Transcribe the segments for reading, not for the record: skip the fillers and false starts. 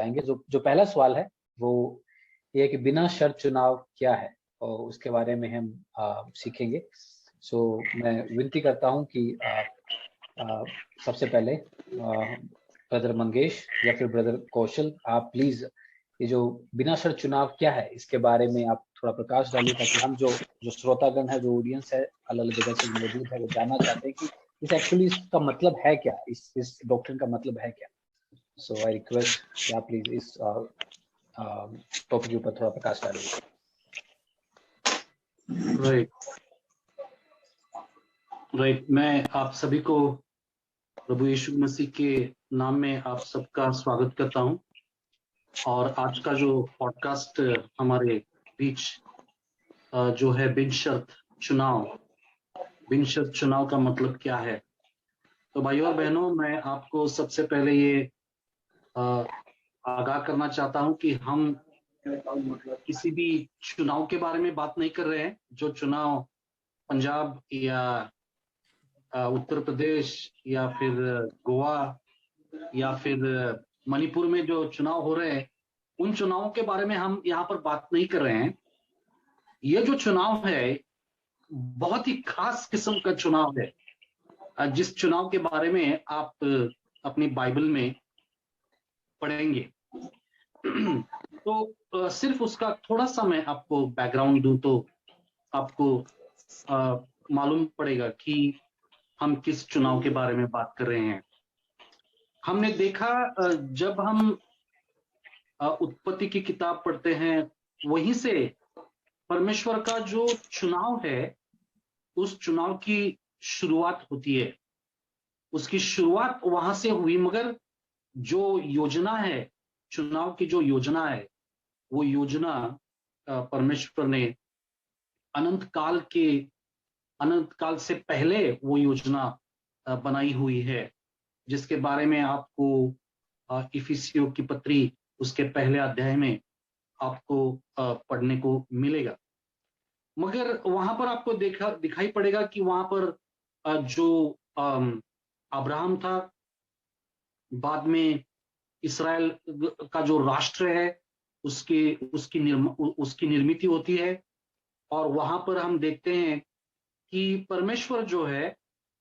आएंगे। जो पहला सवाल है वो ये है कि बिना शर्त चुनाव क्या है, और उसके बारे में हम सीखेंगे। मैं विनती करता हूं कि सबसे पहले ब्रदर मंगेश या फिर ब्रदर कौशल, आप प्लीज ये जो बिना शर्त चुनाव क्या है इसके बारे में आप थोड़ा प्रकाश डालिए, ताकि हम जो श्रोतागण है, जो ऑडियंस है अलग अलग जगह से मौजूद है, वो जानना चाहते हैं कि इस एक्चुअली इसका मतलब है क्या, इस डॉक्ट्रिन का मतलब है क्या। सो आई रिक्वेस्ट कि आप प्लीज इस टॉपिक के ऊपर थोड़ा प्रकाश डालिए। राइट, मैं आप सभी को प्रभु यीशु मसीह के नाम में आप सबका स्वागत करता हूं। और आज का जो पॉडकास्ट हमारे बीच जो है बिन शर्त चुनाव का मतलब क्या है। तो भाइयों और बहनों, मैं आपको सबसे पहले ये आगाह करना चाहता हूं कि हम किसी भी चुनाव के बारे में बात नहीं कर रहे हैं। जो चुनाव पंजाब या उत्तर प्रदेश या फिर गोवा या फिर मणिपुर में जो चुनाव हो रहे हैं, उन चुनावों के बारे में हम यहाँ पर बात नहीं कर रहे हैं। ये जो चुनाव है बहुत ही खास किस्म का चुनाव है, जिस चुनाव के बारे में आप अपनी बाइबल में पढ़ेंगे। तो सिर्फ उसका थोड़ा सा मैं आपको बैकग्राउंड दूं तो आपको मालूम पड़ेगा कि हम किस चुनाव के बारे में बात कर रहे हैं। हमने देखा जब हम उत्पत्ति की किताब पढ़ते हैं, वहीं से परमेश्वर का जो चुनाव है उस चुनाव की शुरुआत होती है। उसकी शुरुआत वहां से हुई, मगर जो योजना है, चुनाव की जो योजना है, वो योजना परमेश्वर ने अनंत काल से पहले वो योजना बनाई हुई है, जिसके बारे में आपको इफिसियों की पत्री उसके पहले अध्याय में आपको पढ़ने को मिलेगा। मगर वहां पर आपको दिखाई पड़ेगा कि वहां पर जो अब्राहम था, बाद में इस्राएल का जो राष्ट्र है उसकी निर्मित होती है। और वहां पर हम देखते हैं कि परमेश्वर जो है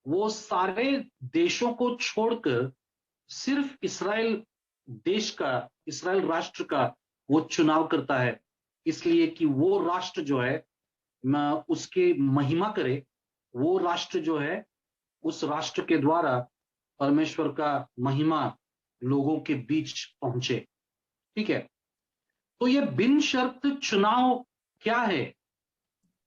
वो सारे देशों को छोड़कर सिर्फ इस्राएल राष्ट्र का वो चुनाव करता है, इसलिए कि वो राष्ट्र जो है उसके महिमा करे। वो राष्ट्र जो है, उस राष्ट्र के द्वारा परमेश्वर का महिमा लोगों के बीच पहुंचे। ठीक है, तो ये बिन शर्त चुनाव क्या है,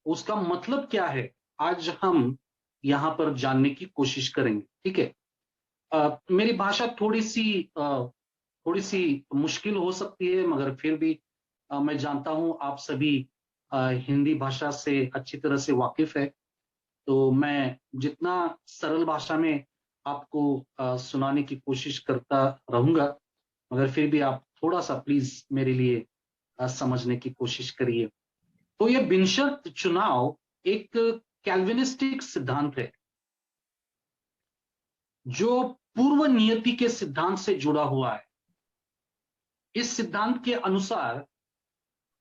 उसका मतलब क्या है, आज हम यहां पर जानने की कोशिश करेंगे। ठीक है, मेरी भाषा थोड़ी सी मुश्किल हो सकती है, मगर फिर भी मैं जानता हूं आप सभी हिंदी भाषा से अच्छी तरह से वाकिफ है, तो मैं जितना सरल भाषा में आपको सुनाने की कोशिश करता रहूंगा, मगर फिर भी आप थोड़ा सा प्लीज मेरे लिए समझने की कोशिश करिए। तो ये बिनशर्त चुनाव एक कैल्विनिस्टिक सिद्धांत है जो पूर्व नियति के सिद्धांत से जुड़ा हुआ है। इस सिद्धांत के अनुसार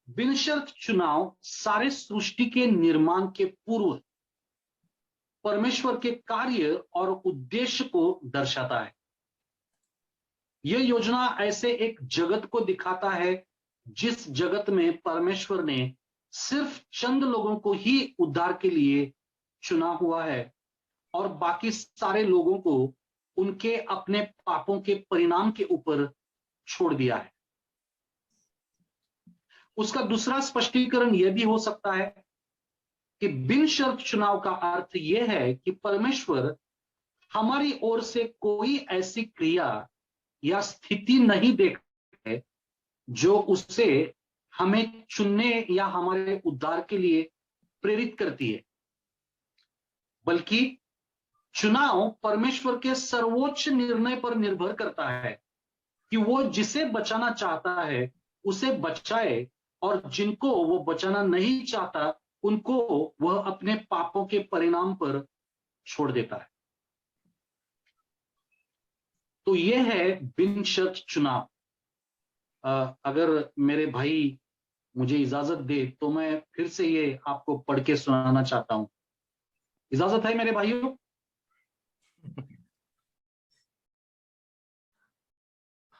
बिनशर्त चुनाव सारे सृष्टि के निर्माण के पूर्व परमेश्वर के कार्य और उद्देश्य को दर्शाता है। यह योजना ऐसे एक जगत को दिखाता है जिस जगत में परमेश्वर ने सिर्फ चंद लोगों को ही उद्धार के लिए चुना हुआ है और बाकी सारे लोगों को उनके अपने पापों के परिणाम के ऊपर छोड़ दिया है। उसका दूसरा स्पष्टीकरण यह भी हो सकता है कि बिन शर्त चुनाव का अर्थ यह है कि परमेश्वर हमारी ओर से कोई ऐसी क्रिया या स्थिति नहीं देखता है जो उससे हमें चुनने या हमारे उद्धार के लिए प्रेरित करती है, बल्कि चुनाव परमेश्वर के सर्वोच्च निर्णय पर निर्भर करता है कि वो जिसे बचाना चाहता है उसे बचाए, और जिनको वो बचाना नहीं चाहता उनको वह अपने पापों के परिणाम पर छोड़ देता है। तो यह है बिन शर्त चुनाव। अगर मेरे भाई मुझे इजाजत दे तो मैं फिर से ये आपको पढ़ के सुनाना चाहता हूं। इजाजत है मेरे भाइयों?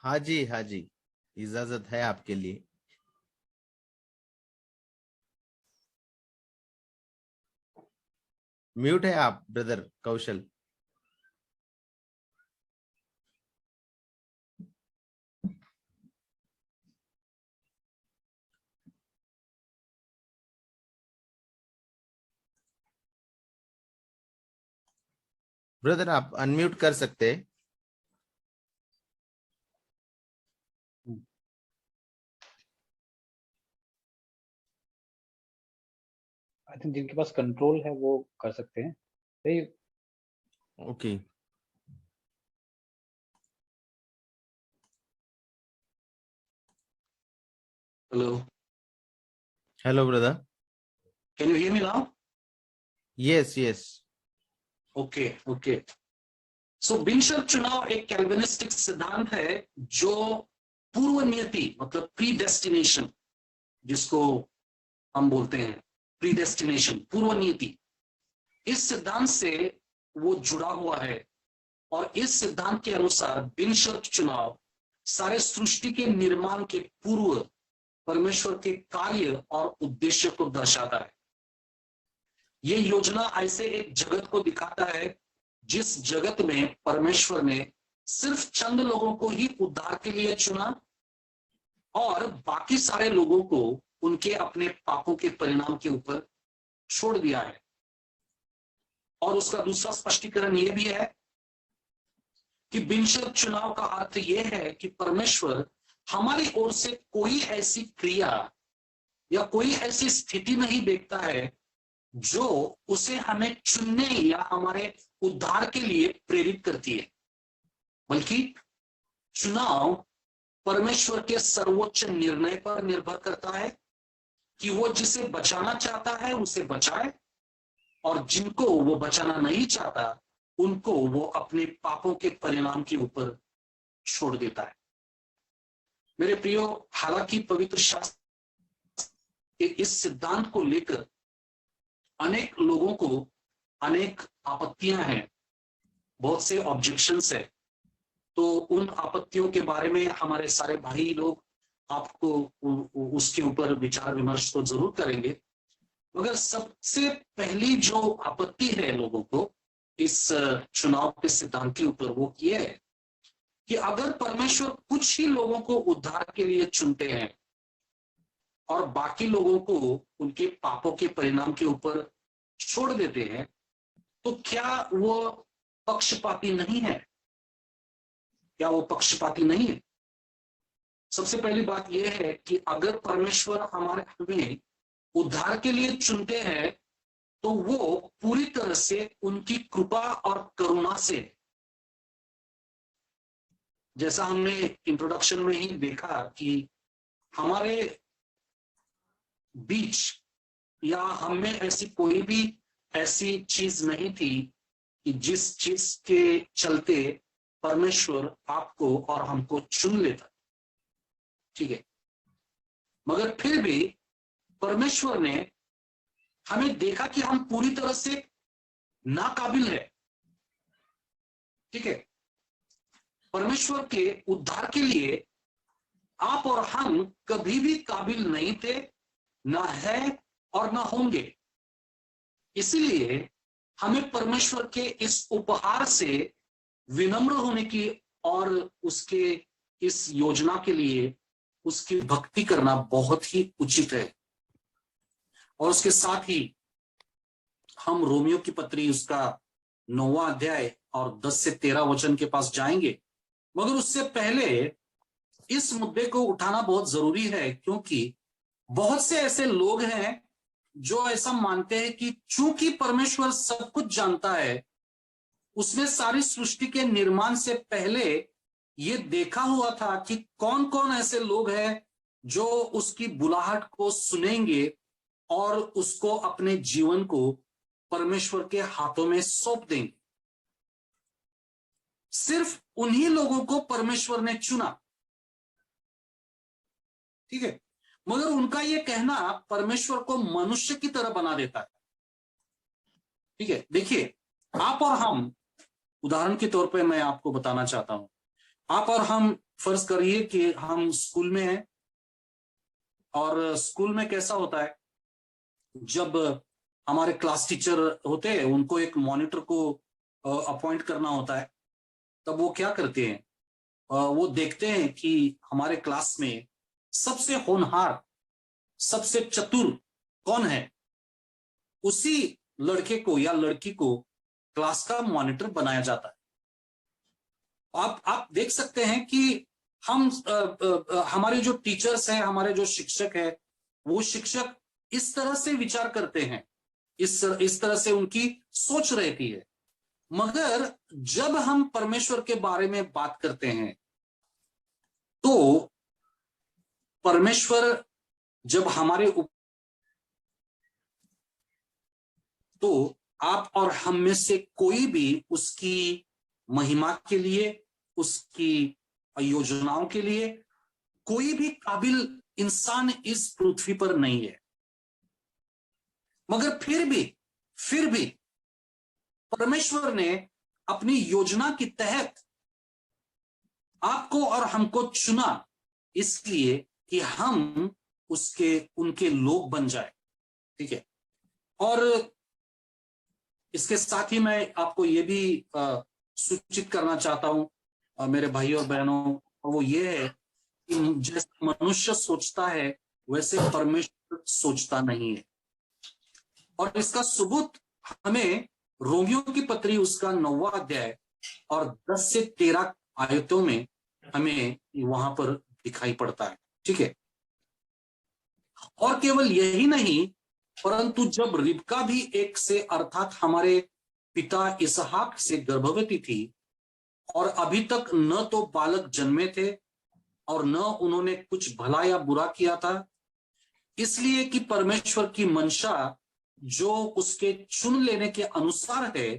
हाँ जी, हाँ जी, इजाजत है आपके लिए। म्यूट है आप ब्रदर कौशल। ब्रदर आप अनम्यूट कर सकते हैं। आई थिंक जिनके पास कंट्रोल है वो कर सकते हैं। Okay. Hello, hello brother. Can you hear me now? Yes yes. Okay okay. So बिनशर्त चुनाव एक कैल्विनिस्टिक सिद्धांत है जो पूर्व नियति मतलब प्री डेस्टिनेशन, जिसको हम बोलते हैं प्री डेस्टिनेशन, पूर्व नियति, इस सिद्धांत से वो जुड़ा हुआ है। और इस सिद्धांत के अनुसार बिनशर्त चुनाव सारे सृष्टि के निर्माण के पूर्व परमेश्वर के कार्य और उद्देश्य को दर्शाता है। यह योजना ऐसे एक जगत को दिखाता है जिस जगत में परमेश्वर ने सिर्फ चंद लोगों को ही उद्धार के लिए चुना और बाकी सारे लोगों को उनके अपने पापों के परिणाम के ऊपर छोड़ दिया है। और उसका दूसरा स्पष्टीकरण यह भी है कि बिनशर्त चुनाव का अर्थ यह है कि परमेश्वर हमारी ओर से कोई ऐसी क्रिया या कोई ऐसी स्थिति नहीं देखता है जो उसे हमें चुनने या हमारे उद्धार के लिए प्रेरित करती है, बल्कि चुनाव परमेश्वर के सर्वोच्च निर्णय पर निर्भर करता है कि वो जिसे बचाना चाहता है उसे बचाए और जिनको वो बचाना नहीं चाहता उनको वो अपने पापों के परिणाम के ऊपर छोड़ देता है। मेरे प्रियो, हालांकि पवित्र शास्त्र के इस सिद्धांत को लेकर अनेक लोगों को अनेक आपत्तियां हैं, बहुत से ऑब्जेक्शंस है, तो उन आपत्तियों के बारे में हमारे सारे भाई लोग आपको उसके ऊपर विचार विमर्श तो जरूर करेंगे। मगर सबसे पहली जो आपत्ति है लोगों को इस चुनाव के सिद्धांत के ऊपर वो ये है कि अगर परमेश्वर कुछ ही लोगों को उद्धार के लिए चुनते हैं और बाकी लोगों को उनके पापों के परिणाम के ऊपर छोड़ देते हैं, तो क्या वो पक्षपाती नहीं है? क्या वो पक्षपाती नहीं है? सबसे पहली बात यह है कि अगर परमेश्वर हमें उद्धार के लिए चुनते हैं तो वो पूरी तरह से उनकी कृपा और करुणा से, जैसा हमने इंट्रोडक्शन में ही देखा कि हमारे बीच या हमें ऐसी कोई भी ऐसी चीज नहीं थी कि जिस चीज के चलते परमेश्वर आपको और हमको चुन लेता, ठीक है, मगर फिर भी परमेश्वर ने हमें देखा कि हम पूरी तरह से नाकाबिल है, ठीक है। परमेश्वर के उद्धार के लिए आप और हम कभी भी काबिल नहीं थे, ना है और ना होंगे। इसीलिए हमें परमेश्वर के इस उपहार से विनम्र होने की और उसके इस योजना के लिए उसकी भक्ति करना बहुत ही उचित है। और उसके साथ ही हम रोमियो की पत्री उसका 9वां अध्याय और 10 से 13 वचन के पास जाएंगे, मगर उससे पहले इस मुद्दे को उठाना बहुत जरूरी है, क्योंकि बहुत से ऐसे लोग हैं जो ऐसा मानते हैं कि चूंकि परमेश्वर सब कुछ जानता है, उसने सारी सृष्टि के निर्माण से पहले ये देखा हुआ था कि कौन कौन ऐसे लोग हैं जो उसकी बुलाहट को सुनेंगे और उसको अपने जीवन को परमेश्वर के हाथों में सौंप देंगे। सिर्फ उन्हीं लोगों को परमेश्वर ने चुना ठीक है, मगर उनका ये कहना परमेश्वर को मनुष्य की तरह बना देता है। ठीक है, देखिए आप और हम, उदाहरण के तौर पे मैं आपको बताना चाहता हूं, आप और हम फर्ज करिए कि हम स्कूल में हैं, और स्कूल में कैसा होता है, जब हमारे क्लास टीचर होते हैं उनको एक मॉनिटर को अपॉइंट करना होता है, तब वो क्या करते हैं, वो देखते हैं कि हमारे क्लास में सबसे होनहार, सबसे चतुर कौन है, उसी लड़के को या लड़की को क्लास का मॉनिटर बनाया जाता है। आप देख सकते हैं कि हम हमारे जो टीचर्स हैं, हमारे जो शिक्षक हैं, वो शिक्षक इस तरह से विचार करते हैं, इस तरह से उनकी सोच रहती है। मगर जब हम परमेश्वर के बारे में बात करते हैं, तो परमेश्वर जब तो आप और हम में से कोई भी उसकी महिमा के लिए, उसकी योजनाओं के लिए कोई भी काबिल इंसान इस पृथ्वी पर नहीं है। मगर फिर भी परमेश्वर ने अपनी योजना के तहत आपको और हमको चुना, इसलिए कि हम उनके लोग बन जाए। ठीक है, और इसके साथ ही मैं आपको ये भी सूचित करना चाहता हूं मेरे भाई और बहनों, वो ये है कि जैसे मनुष्य सोचता है वैसे परमेश्वर सोचता नहीं है। और इसका सबूत हमें रोमियो की पत्री उसका 9वां अध्याय और 10 से 13 आयतों में हमें वहां पर दिखाई पड़ता है। ठीक है, और केवल यही नहीं, परंतु जब रिबका भी एक से अर्थात हमारे पिता इसहाक से गर्भवती थी, और अभी तक न तो बालक जन्मे थे और न उन्होंने कुछ भला या बुरा किया था, इसलिए कि परमेश्वर की मंशा जो उसके चुन लेने के अनुसार है,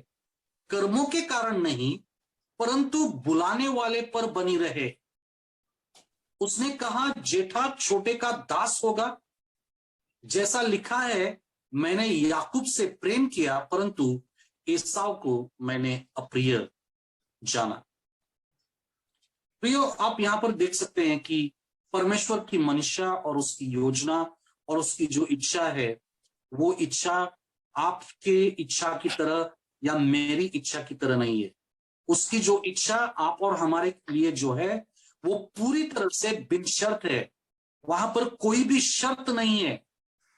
कर्मों के कारण नहीं परंतु बुलाने वाले पर बनी रहे। उसने कहा, जेठा छोटे का दास होगा। जैसा लिखा है, मैंने याकूब से प्रेम किया परंतु एसाव को मैंने अप्रिय जाना। प्रियो, आप यहां पर देख सकते हैं कि परमेश्वर की मंशा और उसकी योजना और उसकी जो इच्छा है, वो इच्छा आपके इच्छा की तरह या मेरी इच्छा की तरह नहीं है। उसकी जो इच्छा आप और हमारे लिए जो है, वो पूरी तरह से बिन शर्त है। वहां पर कोई भी शर्त नहीं है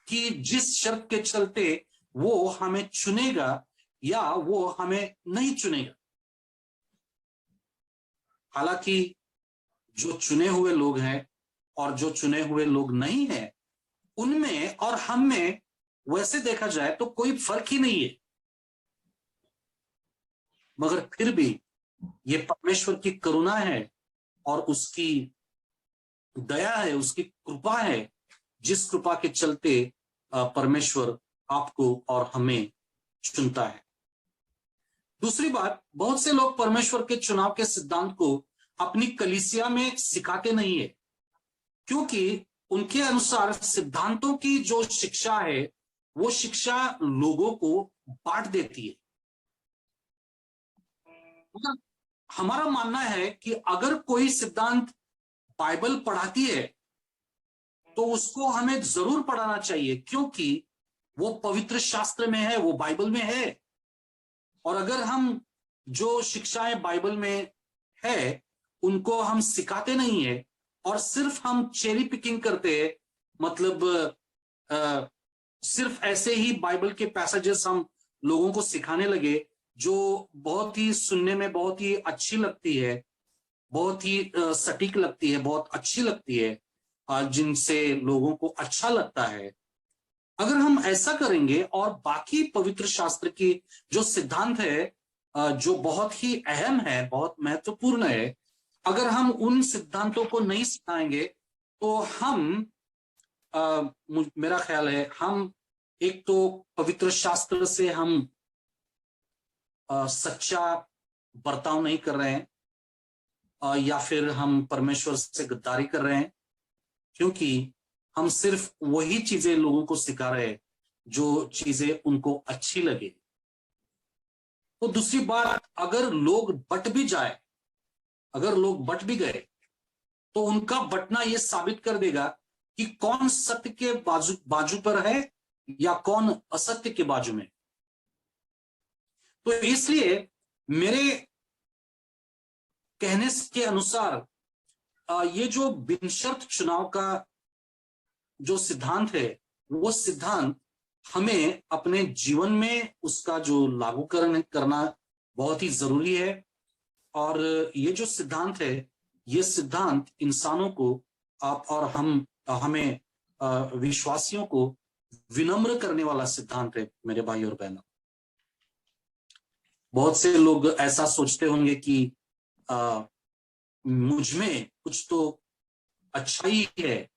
कि जिस शर्त के चलते वो हमें चुनेगा या वो हमें नहीं चुनेगा। हालांकि जो चुने हुए लोग हैं और जो चुने हुए लोग नहीं हैं, उनमें और हम में वैसे देखा जाए तो कोई फर्क ही नहीं है। मगर फिर भी ये परमेश्वर की करुणा है और उसकी दया है, उसकी कृपा है, जिस कृपा के चलते परमेश्वर आपको और हमें चुनता है। दूसरी बात, बहुत से लोग परमेश्वर के चुनाव के सिद्धांत को अपनी कलीसिया में सिखाते नहीं है, क्योंकि उनके अनुसार सिद्धांतों की जो शिक्षा है, वो शिक्षा लोगों को बांट देती है। हमारा मानना है कि अगर कोई सिद्धांत बाइबल पढ़ाती है तो उसको हमें जरूर पढ़ाना चाहिए, क्योंकि वो पवित्र शास्त्र में है, वो बाइबल में है। और अगर हम जो शिक्षाएं बाइबल में है उनको हम सिखाते नहीं है और सिर्फ हम चेरी पिकिंग करते हैं, मतलब सिर्फ ऐसे ही बाइबल के पैसेजेस हम लोगों को सिखाने लगे जो बहुत ही सुनने में बहुत ही अच्छी लगती है, बहुत ही सटीक लगती है, बहुत अच्छी लगती है, जिनसे लोगों को अच्छा लगता है। अगर हम ऐसा करेंगे और बाकी पवित्र शास्त्र की जो सिद्धांत है, जो बहुत ही अहम है, बहुत महत्वपूर्ण है, अगर हम उन सिद्धांतों को नहीं सिखाएंगे तो हम मेरा ख्याल है हम एक तो पवित्र शास्त्र से हम सच्चा बर्ताव नहीं कर रहे हैं, या फिर हम परमेश्वर से गद्दारी कर रहे हैं, क्योंकि हम सिर्फ वही चीजें लोगों को सिखा रहे हैं जो चीजें उनको अच्छी लगे। तो दूसरी बात, अगर लोग बट भी जाए, अगर लोग बट भी गए, तो उनका बटना यह साबित कर देगा कि कौन सत्य के बाजू पर है या कौन असत्य के बाजू में। तो इसलिए मेरे कहने के अनुसार ये जो बिनशर्त चुनाव का जो सिद्धांत है, वो सिद्धांत हमें अपने जीवन में उसका जो लागूकरण करना बहुत ही जरूरी है। और ये जो सिद्धांत है, ये सिद्धांत इंसानों को, आप और हमें विश्वासियों को विनम्र करने वाला सिद्धांत है मेरे भाई और बहनों। बहुत से लोग ऐसा सोचते होंगे कि मुझ में कुछ तो अच्छाई है,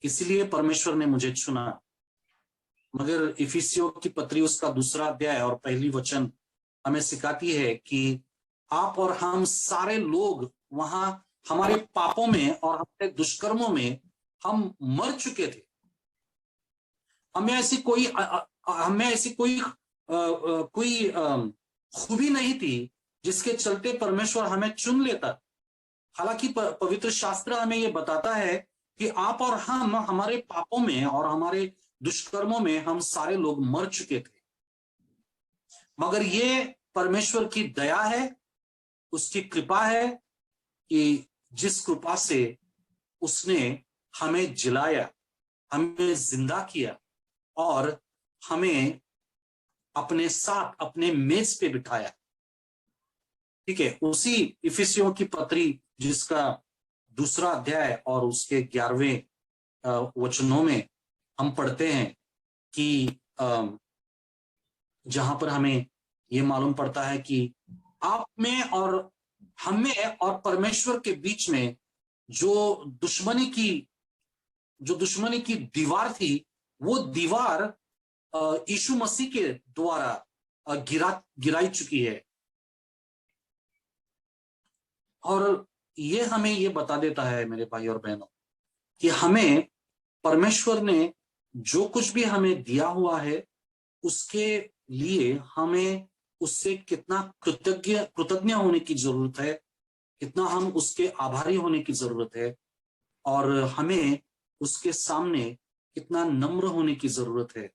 इसलिए परमेश्वर ने मुझे चुना। मगर इफिसियों की पत्री उसका 2 अध्याय और 1 वचन हमें सिखाती है कि आप और हम सारे लोग वहां हमारे पापों में और हमारे दुष्कर्मों में हम मर चुके थे। हमें ऐसी कोई खूबी नहीं थी जिसके चलते परमेश्वर हमें चुन लेता। हालांकि पवित्र शास्त्र हमें यह बताता है कि आप और हम हमारे पापों में और हमारे दुष्कर्मों में हम सारे लोग मर चुके थे। मगर ये परमेश्वर की दया है, उसकी कृपा है कि जिस कृपा से उसने हमें जिलाया, हमें जिंदा किया और हमें अपने साथ अपने मेज पे बिठाया। ठीक है, उसी इफिसियों की पत्री जिसका 2 अध्याय और उसके 11वें वचनों में हम पढ़ते हैं कि जहां पर हमें ये मालूम पड़ता है कि आप में और हम में और परमेश्वर के बीच में जो दुश्मनी की दीवार थी, वो दीवार यीशु मसीह के द्वारा गिराई चुकी है। और ये हमें ये बता देता है मेरे भाई और बहनों कि हमें परमेश्वर ने जो कुछ भी हमें दिया हुआ है, उसके लिए हमें उससे कितना कृतज्ञ होने की जरूरत है, कितना हम उसके आभारी होने की जरूरत है, और हमें उसके सामने कितना नम्र होने की जरूरत है,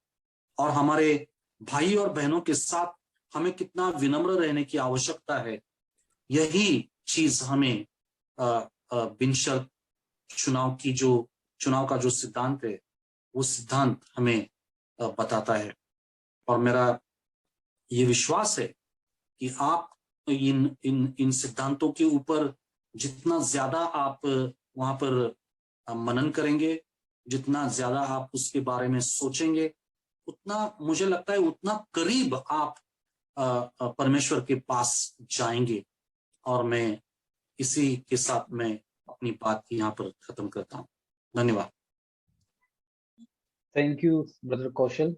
और हमारे भाई और बहनों के साथ हमें कितना विनम्र रहने की आवश्यकता है। यही चीज हमें बिनशर्त चुनाव का जो सिद्धांत है, वो सिद्धांत हमें बताता है। और मेरा ये विश्वास है कि आप इन सिद्धांतों के ऊपर जितना ज्यादा आप वहां पर मनन करेंगे, जितना ज्यादा आप उसके बारे में सोचेंगे, उतना मुझे लगता है उतना करीब आप परमेश्वर के पास जाएंगे। और मैं इसी के साथ मैं अपनी बात यहाँ पर खत्म करता हूँ। धन्यवाद। थैंक यू ब्रदर कौशल।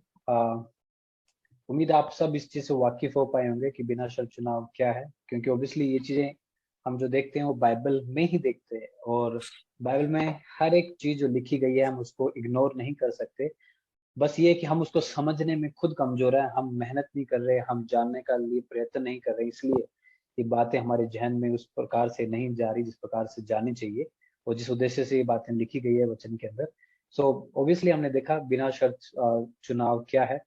उम्मीद आप सब इस चीज से वाकिफ हो पाए होंगे कि बिना शर्त चुनाव क्या है, क्योंकि ऑब्वियसली ये चीजें हम जो देखते हैं वो बाइबल में ही देखते हैं, और बाइबल में हर एक चीज जो लिखी गई है हम उसको इग्नोर नहीं कर सकते। बस ये कि हम उसको समझने में खुद कमजोर है, हम मेहनत नहीं कर रहे, हम जानने का लिए प्रयत्न नहीं कर रहे, इसलिए ये बातें हमारे जहन में उस प्रकार से नहीं जा रही जिस प्रकार से जानी चाहिए और जिस उद्देश्य से ये बातें लिखी गई है वचन के अंदर। सो ऑब्वियसली हमने देखा बिना शर्त चुनाव क्या है।